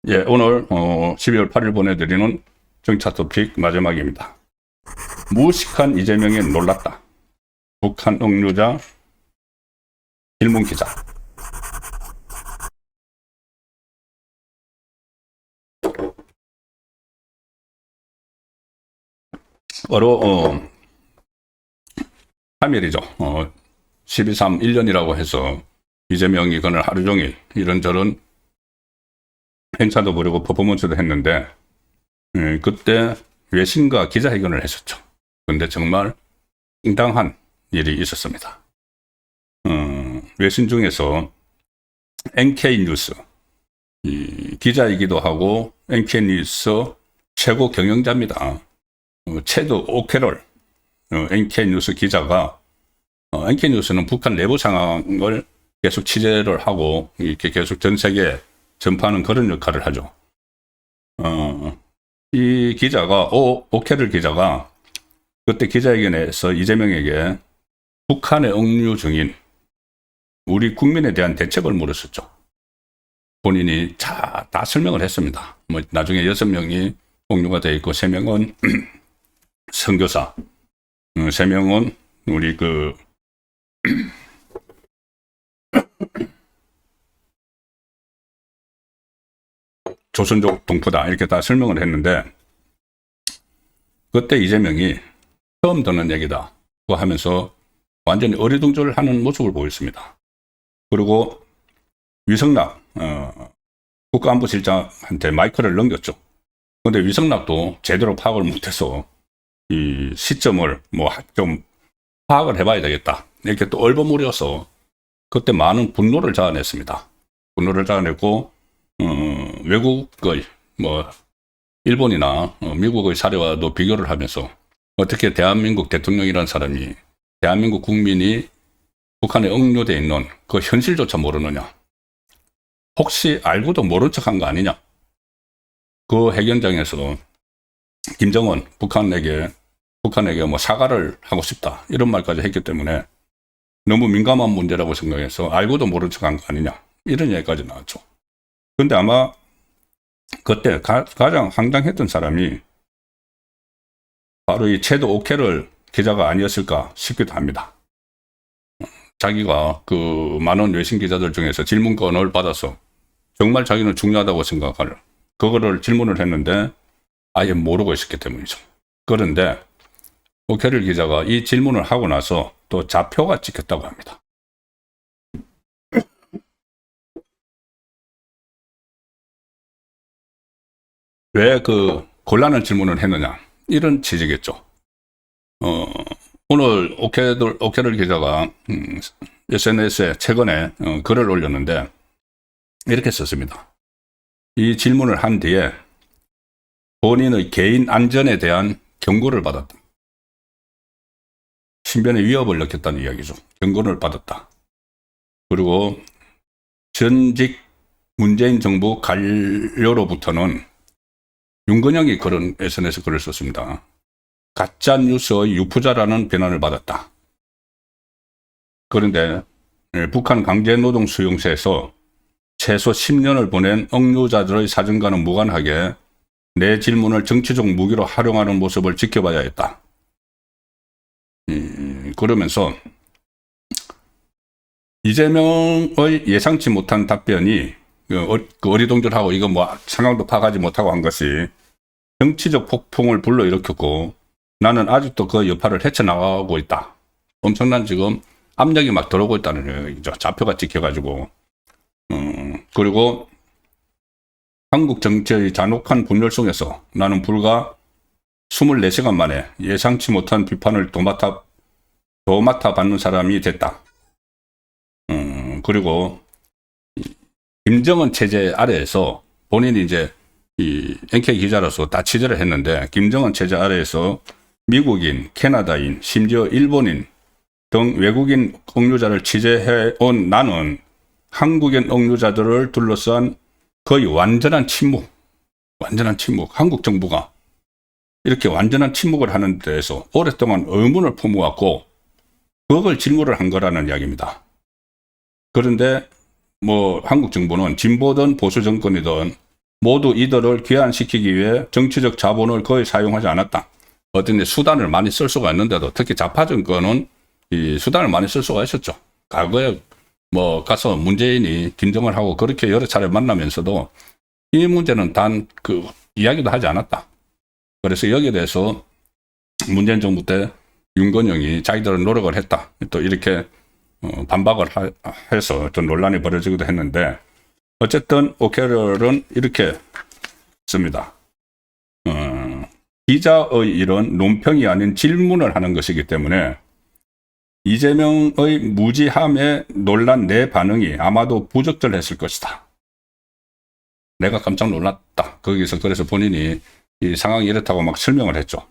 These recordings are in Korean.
예, 오늘 12월 8일 보내드리는 정치 토픽 마지막입니다. 무식한 이재명에 놀랐다. 북한 억류자 질문 기자. 바로 3일이죠. 12.3 1년이라고 해서 이재명이 그날 하루 종일 이런저런 행사도 부르고 퍼포먼스도 했는데 그때 외신과 기자회견을 했었죠. 근데 정말 황당한 일이 있었습니다. 외신 중에서 NK뉴스 기자이기도 하고 NK뉴스 최고 경영자입니다. 체드 오캐럴 NK뉴스 기자가 NK뉴스는 북한 내부 상황을 계속 취재를 하고 이렇게 계속 전 세계에 전파하는 그런 역할을 하죠. 이 기자가 오캐럴 기자가 그때 기자회견에서 이재명에게 북한의 억류 중인 우리 국민에 대한 대책을 물었었죠. 본인이 다 설명을 했습니다. 뭐 나중에 6명이 억류가 되어 있고 3명은 선교사, 3명은 우리 조선족 동포다 이렇게 다 설명을 했는데 그때 이재명이 처음 듣는 얘기다 하면서 완전히 어리둥절하는 모습을 보였습니다. 그리고 위성락 국가안보실장한테 마이크를 넘겼죠. 그런데 위성락도 제대로 파악을 못해서 이 시점을 뭐 좀 파악을 해봐야 되겠다 이렇게 또 얼버무려서 그때 많은 분노를 자아냈습니다. 분노를 자아내고 외국의 뭐 일본이나 미국의 사례와도 비교를 하면서 어떻게 대한민국 대통령이라는 사람이 대한민국 국민이 북한에 억류되어 있는 그 현실조차 모르느냐, 혹시 알고도 모른 척한 거 아니냐. 그 회견장에서 김정은 북한에게 뭐 사과를 하고 싶다 이런 말까지 했기 때문에 너무 민감한 문제라고 생각해서 알고도 모른 척한 거 아니냐 이런 얘기까지 나왔죠. 근데 아마 그때 가장 황당했던 사람이 바로 이 체드 오캐럴 기자가 아니었을까 싶기도 합니다. 자기가 그 많은 외신 기자들 중에서 질문권을 받아서 정말 자기는 중요하다고 생각할 그거를 질문을 했는데 아예 모르고 있었기 때문이죠. 그런데 오캐럴 기자가 이 질문을 하고 나서 또 좌표가 찍혔다고 합니다. 왜 그 곤란한 질문을 했느냐 이런 취지겠죠. 오늘 오캐럴 기자가 SNS에 최근에 글을 올렸는데 이렇게 썼습니다. 이 질문을 한 뒤에 본인의 개인 안전에 대한 경고를 받았다. 신변의 위협을 느꼈다는 이야기죠. 경고를 받았다. 그리고 전직 문재인 정부 관료로부터는 윤건영이 그런 SNS 글을 썼습니다. 가짜뉴스의 유포자라는 비난을 받았다. 그런데 북한 강제노동 수용소에서 최소 10년을 보낸 억류자들의 사정과는 무관하게 내 질문을 정치적 무기로 활용하는 모습을 지켜봐야 했다. 그러면서 이재명의 예상치 못한 답변이 어리둥절하고 이거 뭐 상황도 파악하지 못하고 한 것이 정치적 폭풍을 불러일으켰고 나는 아직도 그 여파를 헤쳐나가고 있다. 엄청난 지금 압력이 막 들어오고 있다는 얘기죠. 좌표가 찍혀가지고. 그리고 한국 정치의 잔혹한 분열 속에서 나는 불과 24시간 만에 예상치 못한 비판을 도맡아 받는 사람이 됐다. 그리고 김정은 체제 아래에서 본인이 이제 이 NK 기자로서 다 취재를 했는데 김정은 체제 아래에서 미국인, 캐나다인, 심지어 일본인 등 외국인 억류자를 취재해온 나는 한국인 억류자들을 둘러싼 거의 완전한 침묵, 한국 정부가 이렇게 완전한 침묵을 하는 데에서 오랫동안 의문을 품어왔고 그걸 질문을 한 거라는 이야기입니다. 그런데 뭐 한국 정부는 진보든 보수 정권이든 모두 이들을 귀환시키기 위해 정치적 자본을 거의 사용하지 않았다. 어떤 수단을 많이 쓸 수가 있는데도 특히 좌파 정권은 이 수단을 많이 쓸 수가 있었죠. 과거에 뭐 가서 문재인이 김정은하고 그렇게 여러 차례 만나면서도 이 문제는 단 그 이야기도 하지 않았다. 그래서 여기에 대해서 문재인 정부 때 윤건영이 자기들은 노력을 했다. 또 이렇게 반박을 해서 좀 논란이 벌어지기도 했는데 어쨌든 오케럴은 이렇게 씁니다. 기자의 일은 논평이 아닌 질문을 하는 것이기 때문에 이재명의 무지함에 놀란 내 반응이 아마도 부적절했을 것이다. 내가 깜짝 놀랐다. 거기서 그래서 본인이 이 상황이 이렇다고 막 설명을 했죠.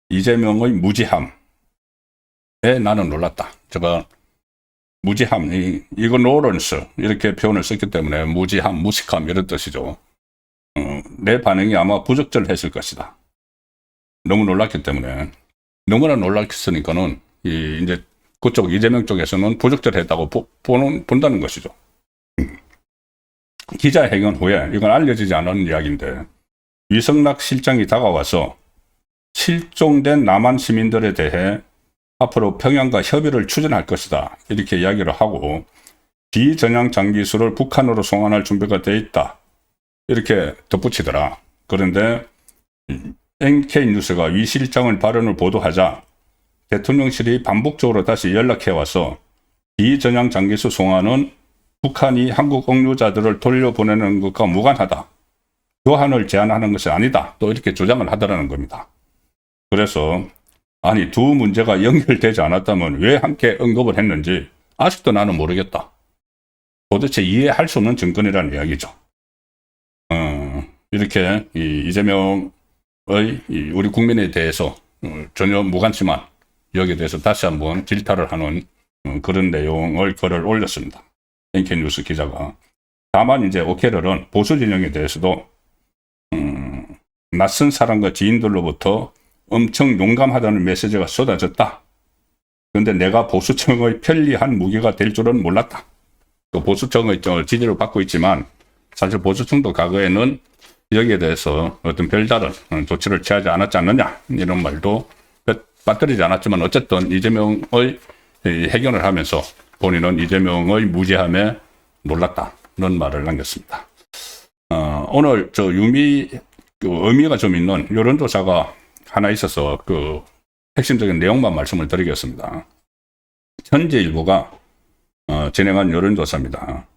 이재명의 무지함에 나는 놀랐다. 제가 무지함, 이그노런스 이렇게 표현을 썼기 때문에 무지함, 무식함 이런 뜻이죠. 내 반응이 아마 부적절했을 것이다. 너무 놀랐기 때문에 너무나 놀랐으니까는 이제 그쪽 이재명 쪽에서는 부적절했다고 본다는 것이죠. 기자회견 후에 이건 알려지지 않은 이야기인데 위성락 실장이 다가와서 실종된 남한 시민들에 대해 앞으로 평양과 협의를 추진할 것이다. 이렇게 이야기를 하고 비전향 장기수를 북한으로 송환할 준비가 돼 있다. 이렇게 덧붙이더라. 그런데 NK뉴스가 위 실장의 발언을 보도하자 대통령실이 반복적으로 다시 연락해와서 비전향 장기수 송환은 북한이 한국 억류자들을 돌려보내는 것과 무관하다. 교환을 제한하는 것이 아니다. 또 이렇게 주장을 하더라는 겁니다. 그래서 아니 두 문제가 연결되지 않았다면 왜 함께 언급을 했는지 아직도 나는 모르겠다. 도대체 이해할 수 없는 증거이라는 이야기죠. 이렇게 이재명의 우리 국민에 대해서 전혀 무관심한 여기에 대해서 다시 한번 질타를 하는 그런 내용을 글을 올렸습니다. NK뉴스 기자가. 다만 이제 오케럴은 보수 진영에 대해서도 낯선 사람과 지인들로부터 엄청 용감하다는 메시지가 쏟아졌다. 그런데 내가 보수층의 편리한 무기가 될 줄은 몰랐다. 또 보수층의 지지를 받고 있지만 사실 보수층도 과거에는 여기에 대해서 어떤 별다른 조치를 취하지 않았지 않느냐 이런 말도 빠뜨리지 않았지만 어쨌든 이재명의 해견을 하면서 본인은 이재명의 무지함에 놀랐다는 말을 남겼습니다. 오늘 의미가 좀 있는 여론조사가 하나 있어서 그 핵심적인 내용만 말씀을 드리겠습니다. 현재일보가 진행한 여론조사입니다.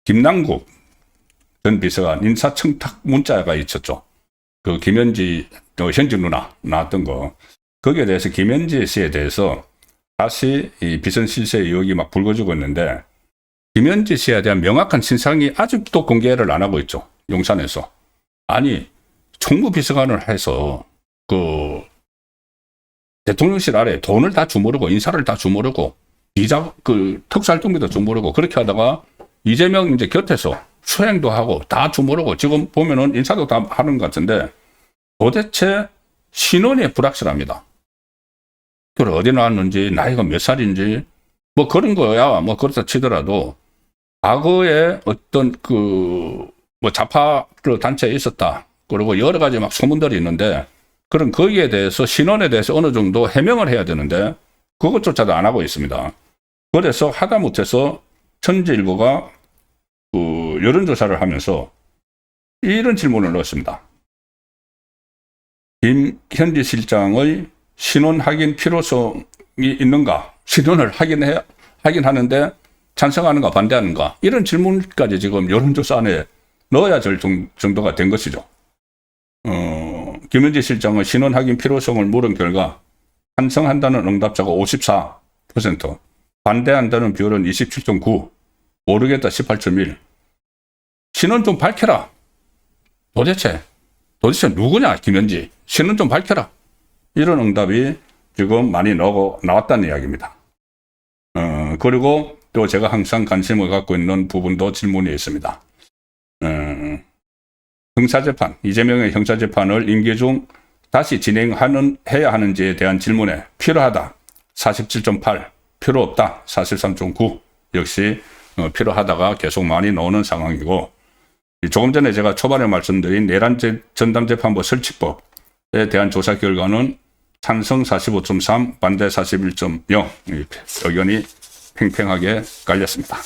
김남국 전 비서관 인사청탁 문자가 있었죠. 그 김현지 현지 누나 나왔던 거. 거기에 대해서 김현지 씨에 대해서 다시 이 비선 실세 의혹이 막 불거지고 있는데 김현지 씨에 대한 명확한 진상이 아직도 공개를 안 하고 있죠. 용산에서. 아니 총무비서관을 해서 그 대통령실 아래 돈을 다 주무르고 인사를 다 주무르고 특수활동비도 주무르고 그렇게 하다가 이재명 이제 곁에서 수행도 하고 다 주무르고 지금 보면은 인사도 다 하는 것 같은데 도대체 신원이 불확실합니다. 그걸 어디 나왔는지 나이가 몇 살인지 뭐 그런 거야 뭐 그렇다 치더라도 과거에 어떤 뭐 좌파 단체에 있었다. 그리고 여러 가지 막 소문들이 있는데 그런 거기에 대해서 신원에 대해서 어느 정도 해명을 해야 되는데 그것조차도 안 하고 있습니다. 그래서 하다못해서 현재일보가 여론조사를 하면서 이런 질문을 넣었습니다. 김현지 실장의 신원 확인 필요성이 있는가? 신원을 확인하는데 찬성하는가 반대하는가? 이런 질문까지 지금 여론조사 안에 넣어야 될 정도가 된 것이죠. 김현지 실장의 신원 확인 필요성을 물은 결과 찬성한다는 응답자가 54%, 반대한다는 비율은 27.9%, 모르겠다 18.1%. 신원 좀 밝혀라. 도대체 누구냐 김현지. 신원 좀 밝혀라. 이런 응답이 지금 많이 나왔다는 이야기입니다. 그리고 또 제가 항상 관심을 갖고 있는 부분도 질문이 있습니다. 형사재판, 이재명의 형사재판을 임기 중 다시 해야 하는지에 대한 질문에 필요하다 47.8, 필요 없다 43.9 역시 필요하다가 계속 많이 나오는 상황이고, 조금 전에 제가 초반에 말씀드린 내란 전담재판부 설치법에 대한 조사 결과는 찬성 45.3, 반대 41.0 의견이 팽팽하게 갈렸습니다.